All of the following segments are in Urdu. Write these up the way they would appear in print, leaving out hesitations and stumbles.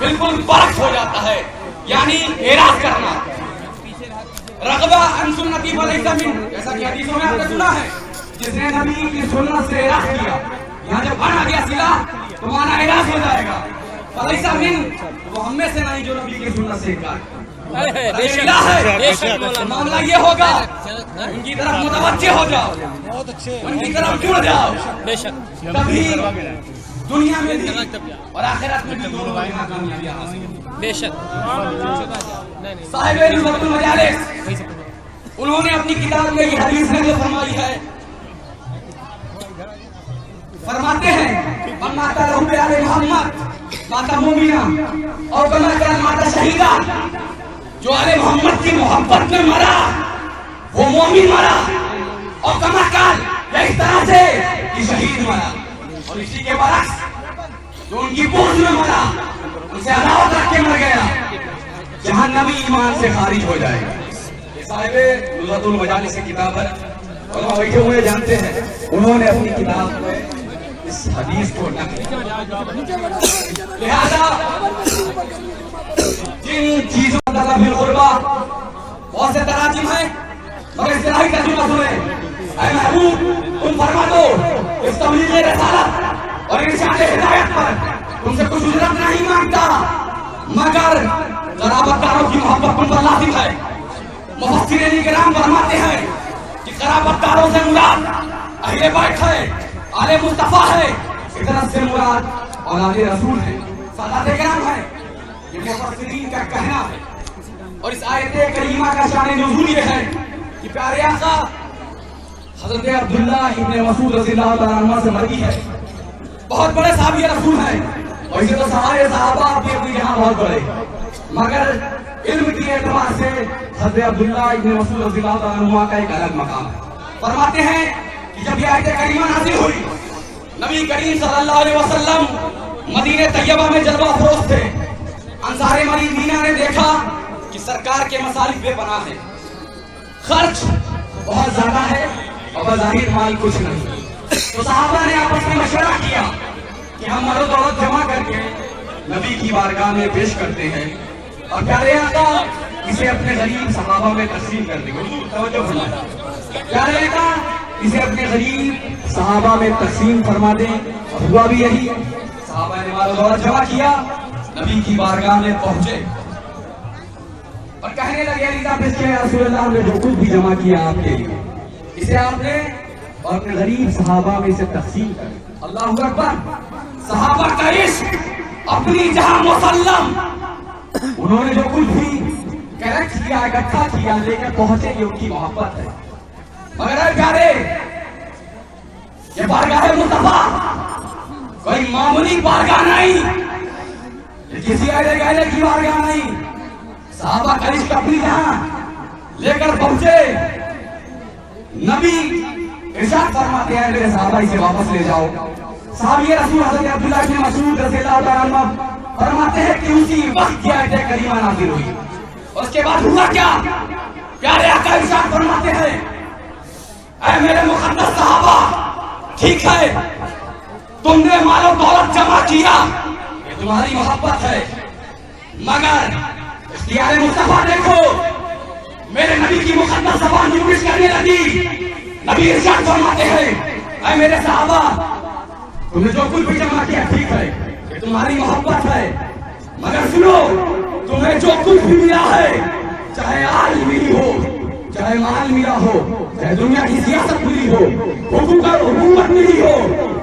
بالکل برعکس ہو جاتا ہے، یعنی اعراض کرنا. رغبہ عن سنتی فلیس من، جیسا کہ حدیثوں میں آپ نے سنا ہے، جس نے نبی کی سنت سے اعراض کیا، یہاں جب آنا گیا سلا تو مانا اعراض ہو جائے گا. فلیس من، وہ ہم میں سے نہیں جو نبی کی سنت سے انکار کرے. معاملہ یہ ہوگا ان کی طرف متوجہ ہو جاؤ، ان کی طرف جڑ جاؤ، تبھی دنیا میں بھی اور آخرت میں بھی دونوں میں کامیابیاں حاصل ہوں. بے شک صاحب نظرۃ المجالس انہوں نے اپنی کتاب میں یہ حدیث نقل فرمائی ہے. فرماتے ہیں من مات لہو بآل محمد مات مومنا اور کما کان مات شہیدا، جو آل محمد کی محبت میں مرا وہ مومن مرا، اور کما کان یا اس طرح سے کہ شہید مرا. اور اسی کے برعکس جو ان کی بغض میں مرا، ان سے عداوت رکھ کے مر گیا، جہنمی ایمان سے خارج ہو جائے گا. یہ صاحب نظرۃ المجالس کی کتاب ہے، علماء بیٹھے ہوئے جانتے ہیں، انہوں نے اپنی کتاب میں اس حدیث کو نقل کیا. لہذا جن چیزوں کا بالقربہ بہت سے تراجم ہیں، مگر اصطلاحی ترجمہ سنیں. اے محبوب تم فرما دو اس تبلیغ رسالت اور ارشاد ہدایت پر تم سے کچھ اجرت نہیں مانگتا مگر قرابت داروں کی محبت تم پر لازم ہے. مفسرین کرام فرماتے ہیں کہ قرابت داروں سے مراد اہل بیت ہے، آل مصطفیٰ ہے، ادھر سے مراد اولاد رسول ہے، سادات کرام ہے. یہ مفسرین کا کہنا ہے. اور اس آیت کریمہ کا شان نزول یہ ہے کہ پیارے آقا حضرت عبداللہ ابن مسعود رضی اللہ تعالیٰ عنہ سے مروی ہے، بہت بڑے صحابی رسول ہیں، اور اسی تو سارے صحابہ بھی اپنی جہاں بہت بڑے، مگر علم کی اعتبار سے حضرت عبداللہ ابن مسعود رضی اللہ تعالیٰ عنہ کا ایک الگ مقام ہے. فرماتے ہیں کہ جب یہ آیت کریمہ نازل ہوئی، نبی کریم صلی اللہ علیہ وسلم مدینہ طیبہ میں جلوہ افروز تھے. انصار مدینہ نے دیکھا کہ سرکار کے مصارف بے پناہ ہیں، خرچ بہت زیادہ ہے اور بظاہر مال کچھ نہیں. تو صحابہ نے آپس میں مشورہ کیا کہ ہم مال و دولت جمع کر کے نبی کی بارگاہ میں پیش کرتے ہیں اور پیارے آقا اسے اپنے غریب صحابہ میں تقسیم کر دیں. حضور توجہ فرمائیں، پیارے آقا اسے اپنے غریب صحابہ میں تقسیم فرما دیں. اور ہوا بھی یہی، صحابہ نے مال و دولت جمع کیا، نبی کی بارگاہ میں پہنچے اور کہنے لگے یا رسول اللہ نے جو کچھ بھی جمع کیا آپ کے لیے اسے آپ نے اور اپنے غریب صحابہ میں اسے تقسیم کر. اللہ اکبر. صحابہ کا عشق اپنی جہاں مسلم، انہوں نے جو کچھ بھی کلیکٹ کیا اکٹھا کیا لے کر پہنچے، یہ ان کی محبت ہے. مگر اے پیارے یہ بارگاہ مصطفیٰ کوئی معمولی بارگاہ نہیں، یہ کسی اہل گہلے کی بارگاہ نہیں. صحابہ کا عشق اپنی جہاں لے کر پہنچے. نبی ارشاد فرماتے ہیں میرے صحابہ اسے واپس لے جاؤ. صحابی رسول حضرت عبداللہ بن مسعود رضی اللہ تعالیٰ عنہ فرماتے ہیں کہ اسی وقت یہ آیت کریمہ نازل ہوئی. اور اس کے بعد ہوا کیا؟ پیارے آقا ارشاد فرماتے ہیں اے میرے مقدس صحابہ، ٹھیک ہے تم نے مال و دولت جمع کیا، یہ تمہاری محبت ہے، مگر اختیار مصطفیٰ دیکھو. میرے نبی کی مقدس زبان یوز کرنے لگی. نبی ارشاد فرماتے ہیں اے میرے صحابہ تم نے جو کچھ بھی جمع کیا ٹھیک ہے، یہ تمہاری محبت ہے، مگر سنو تمہیں جو کچھ بھی ملا ہے، چاہے آل ملی ہو، چاہے مال ملا ہو، چاہے دنیا کی سیاست ملی ہو، حکومت ملی ہو،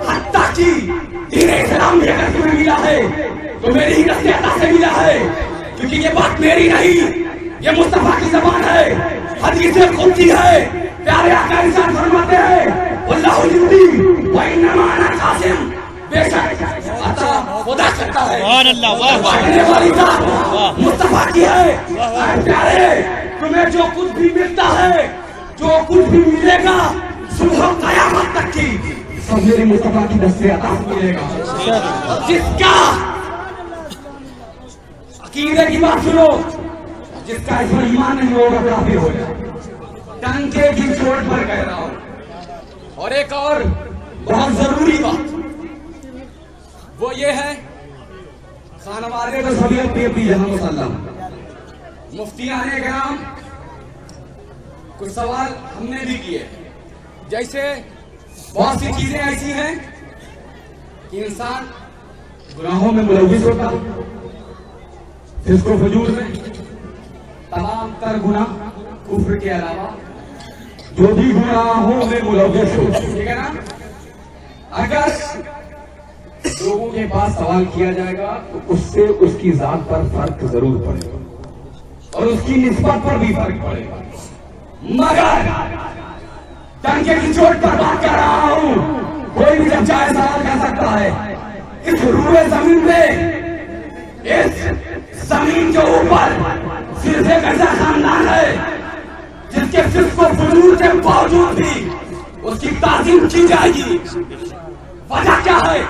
حتیٰ کہ دین اسلام بھی اگر تمہیں ملا ہے تو میری ہی نصیحت سے ملا ہے، کیونکہ یہ بات میری نہیں، یہ مصطفیٰ کی زبان ہے، حدیث قدسی ہے. پیارے آقا ارشاد فرماتے ہیں واللہ یؤتی وانما انا قاسم، بے شک عطا خدا کرتا ہے، سبحان اللہ، بانٹنے والی ذات مصطفیٰ کی ہے. اے پیارے تمہیں جو کچھ بھی ملتا ہے، جو کچھ بھی ملے گا صبح قیامت تک کی سب میرے مصطفیٰ کی دست سے عطا ملے گا. جس کا عقیدے کی بات سنو، جس کا اس میں ایمان نہیں ہوگا کافر ہو جائے. ٹنکے کی چوٹ پر کہہ رہا ہوں. اور ایک اور بہت ضروری بات وہ یہ ہے خانواد بشریعت پہ بھی جہاں مسلم مفتیان کرام کچھ سوال ہم نے بھی کیے. جیسے بہت سی چیزیں ایسی ہیں کہ انسان گناہوں میں ملوث ہوتا ہے, فسق و فجور میں, تمام تر گناہ کفر کے علاوہ جو بھی گناہوں میں ملوث ہو, ٹھیک ہے نا. اگر لوگوں کے پاس سوال کیا جائے گا تو اس سے اس کی ذات پر فرق ضرور پڑے گا اور اس کی نسبت پر بھی فرق پڑے گا. مگر ٹنکے کی چوٹ پر بات کر رہا ہوں, کوئی بھی جب چاہے سوال کر سکتا ہے. اس روئے زمین میں, اس زمین کے اوپر صرف ایک ایسا خاندان ہے جس کے فسق و فجور کے باوجود بھی اس کی تعظیم کی جائے گی. وجہ کیا ہے؟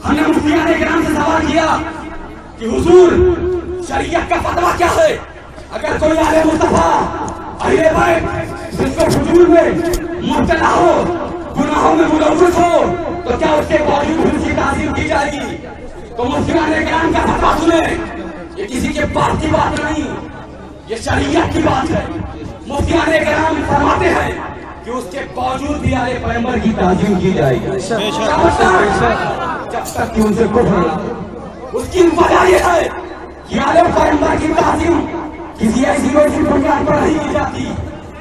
ہم نے مفتیان کرام سے سوال کیا کہ حضور شریعت کا فتویٰ کیا ہے؟ اگر کوئی آل مصطفیٰ اہل بیت فسق و فجور میں مبتلا ہو, گناہوں میں ملوث ہو, تو کیا اس کے باوجود اس کی تعظیم کی جائے گی؟ تو مفتیان کرام کا فتویٰ سنیں, یہ کسی کے پاس کی بات نہیں, یہ شریعت کی بات ہے. مفتیان کرام فرماتے ہیں کہ اس کے باوجود بھی آل پیغمبر کی تعظیم کی جائے گی جب تک کہ ان سے کفر نہ ہو. اس کی وجہ یہ ہے کہ آل پیغمبر کی تعظیم کسی ایسی ویسی بنیاد پر نہیں کی جاتی,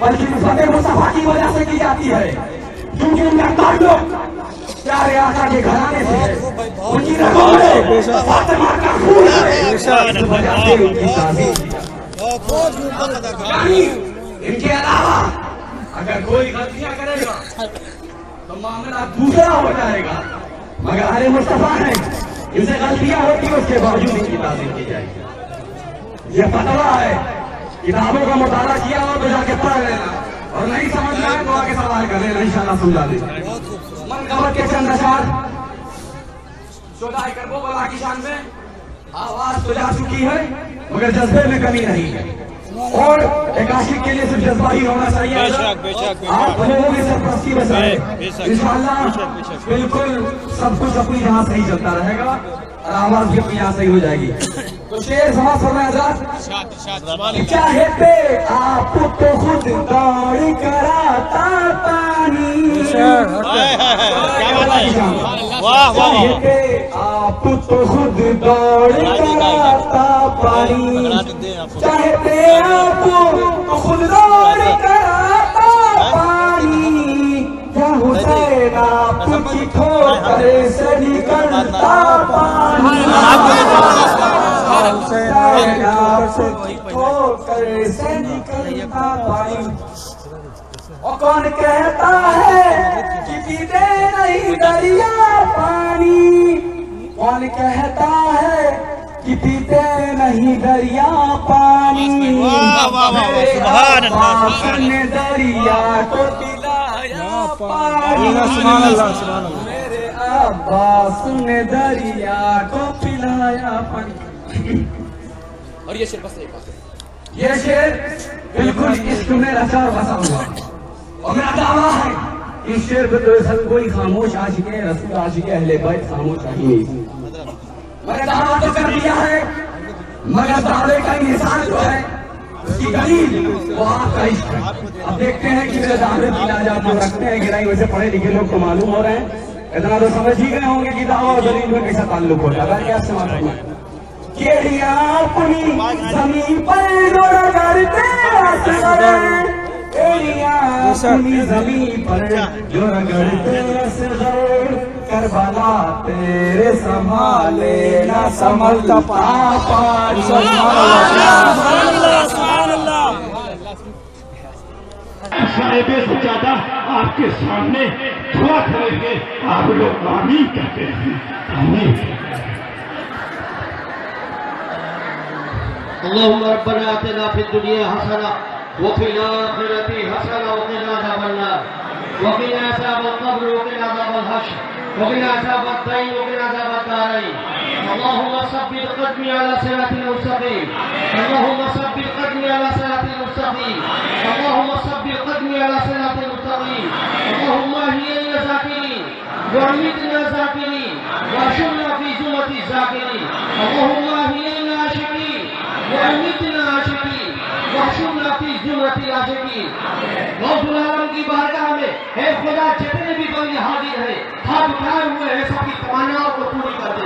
بلکہ نسبت مصطفیٰ کی وجہ سے کی جاتی ہے, کیونکہ ان کا تعلق پیارے آقا کے گھرانے سے ہے, ان کی رگوں میں فاطمہ کا خون ہے, اس وجہ سے ان کی تعظیم. یعنی ان کے علاوہ اگر کوئی غلطیاں کرے گا تو معاملہ دوسرا ہو جائے گا, مگر آل مصطفیٰ ہیں, ان سے غلطیاں ہوتی ہیں, اس کے باوجود ان کی تعظیم کی جائے گی. یہ فتویٰ ہے, کتابوں کا مطالعہ کیا ہو تو جا کے پڑھ لینا, اور نہیں سمجھ میں آئے تو آگے سوال کر لینا, انشاءاللہ سمجھا دیں. منقبت کے چند اشعار شدائے کربو بلا کی شان میں آواز تو جا چکی ہے, مگر جذبے میں کمی نہیں ہے, اور ایک عاشق کے لیے صرف جذبہ ہی ہونا چاہیے. آپ لوگوں کی سرپرستی میں سارے انشاءاللہ بالکل سب کچھ اپنی جہاں صحیح چلتا رہے گا اور آواز بھی اپنی جہاں صحیح ہو جائے گی. تو شعر سماعت فرمائیں حضرات. چاہتے آپ تو خود دوڑ کراتا پانی, چاہتے آپ تو خود دوڑ کراتا پانی, چاہتے آپ تو خود دوڑ کراتا پانی, یا حسین آپ کی ٹھوکر سے نکلتا پانی, حسین آپ کی ٹھوکر سے نکلتا پانی. اور کون کہتا ہے کہ پیتے نہیں دریا پانی, کون کہتا ہے کہ پیتے نہیں دریا پانی, میرے عباس نے دریا کو پلایا پانی, میرے عباس نے دریا کو پلایا پانی. اور یہ شعر بس ایک بات, یہ شعر بالکل عشق میں رچا اور بسا ہوا, اور میرا دعویٰ ہے اس شعر پہ تو کوئی خاموش عاشق رسول عاشق اہل بیت خاموش نہیں. میں نے دعویٰ تو کر دیا ہے, مگر دعوے کا انحصار جو ہے اس کی دلیل وہ آپ کا عشق ہے. اب دیکھتے ہیں کہ میرے دعوے کی لاجات جو رکھتے ہیں گرائی ویسے پڑھے لکھے لوگ تو معلوم ہو رہے ہیں, اتنا تو سمجھ ہی گئے ہوں گے کہ دعویٰ اور دلیل میں کیسا تعلق ہوتا ہے. کیا سمجھ رہے ہیں کیڑیاں اپنی زمین پر دوڑا کرتے اصغر, کیڑیاں اپنی زمین پر جو رگڑتے اصغر, کربلا تیرے سنبھالے نہ سنبھلتا پانی. صاحب سجادہ آپ کے سامنے دعا کریں گے, آپ لوگ آمین کہتے ہیں. آمین. اللهم ربنا آتنا في الدنيا حسنة وفي الآخرة حسنة وقنا عذاب النار وقنا عذاب القبر وقنا عذاب الحشر وقنا عذاب الدين وقنا عذاب الدارين. اللهم ثبت قدمي على صراط المستقيم, اللهم ثبت قدمي على صراط المستقيم, اللهم ثبت قدمي على صراط المستقيم. اللهم اهدنا للذاكرين وامتنا ذاكرين واشرنا في أمتي الزاكرين اللهم أهلنا عاشقين وأمتنا عاشقين واحشرنا في زمرة العاشقين غوث العالم کی بارگاہ میں اے خدا جتنے بھی بندے حاضر ہیں ہاتھ اٹھائے ہوئے ہیں سب کی تمناؤں کو پوری کر دے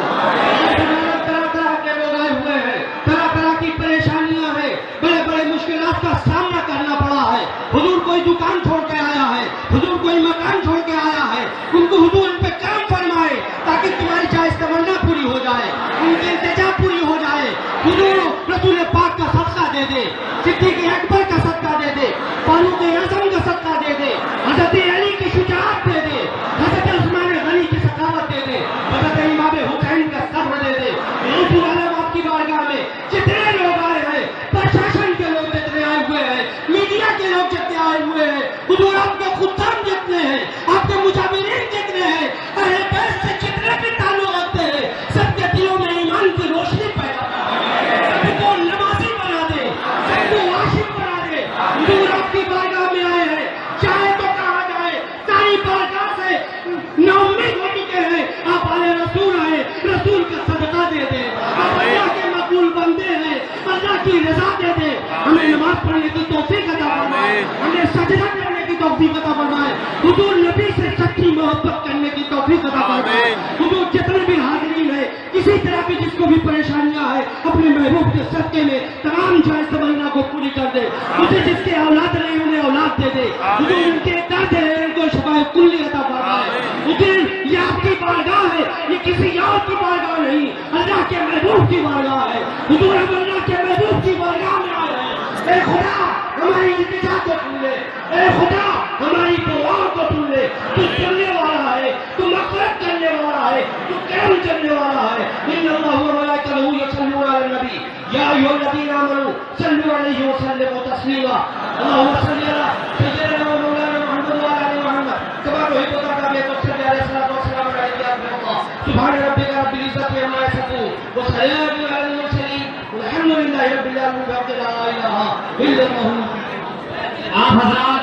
طرح طرح کے لوگ آئے ہوئے ہیں طرح طرح کی پریشانیاں ہیں بڑے بڑے مشکلات کا سامنا کرنا پڑا ہے حضور کوئی دکان چھوڑ کے آیا ہے حضور کوئی مکان چھوڑ کے آیا ہے ان کو حضور ان پہ کرم فرمائے تاکہ تمہاری جائز تمنا پوری ہو جائے ان کی التجا پوری ہو جائے حضور رسول پاک کا صدقہ دے دے صدیق اکبر کا صدقہ دے دے فاروق اعظم کا صدقہ دے دے حضرت علی کی شجاعت دے دے حضرت عثمان غنی کی سخاوت دے دے حضرت امام حسین کا صبر دے دے رسول اللہ آپ کی بارگاہ میں جتنے لوگ آئے ہیں پرشاسن کے لوگ جتنے آئے ہوئے ہیں میڈیا کے لوگ جتنے آئے ہوئے ہیں حضور آپ کے خدام جتنے ہیں آپ کے مجاورین جتنے ہیں اہل بیت سے جتنے بھی تعلق رکھتے ہیں سب کے دلوں میں ایمان کی روشنی پیدا سب کو نمازی بنا دے سب کو عاشق بنا دے حضور آپ کی بارگاہ میں آئے ہیں چاہے تو کہا جائے ساری بارگاہ سے نا امید ہو چکے ہیں آپ آئے رسول آئے رسول کا صدقہ دے دے آپ اللہ کے مقبول بندے ہیں اللہ کی رضا دے دے ہمیں نماز پڑھنے کی توفیق عطا فرمائے ہمیں سجدہ کرنے کی توفیق عطا فرمائے حضور نبی سے سچی محبت کرنے کی توفیق عطا فرمائے حضور جتنے بھی حاضرین ہیں کسی طرح کی جس کو بھی پریشانیاں ہیں اپنے محبوب کے صدقے میں تمام جائز تمنا کو پوری کر دے مجھے جس کے اولاد نہیں انہیں اولاد دے دے حضور ان کے درد ہے ان کو شفا کلی عطا فرمائے حضور یہ آپ کی بارگاہ ہے یہ کسی اور کی بارگاہ نہیں اللہ کے محبوب کی بارگاہ ہے حضور ہم اللہ کے محبوب کی بارگاہ میں آئے ہیں اے خدا ہماری التجا کو سن لے اے خدا ہماری دعاؤں کو سن لے تو سننے والا ہے تو مغفرت کرنے والا ہے تو کرم کرنے والا ہے ان اللہ و ملائکتہ یصلون علی النبی یا ایھا الذین آمنوا صلوا علیہ وسلموا تسلیما اللهم صل علی سیدنا و مولانا محمد و علی محمد کما تحب وترضى صلی علیہ الصلوۃ والسلام علیہ یا اللہ سبحان ربک رب العزۃ عما یصفون وسلام علی المرسلین والحمد للہ رب العالمین لا الہ الا اللہ آپ حضرات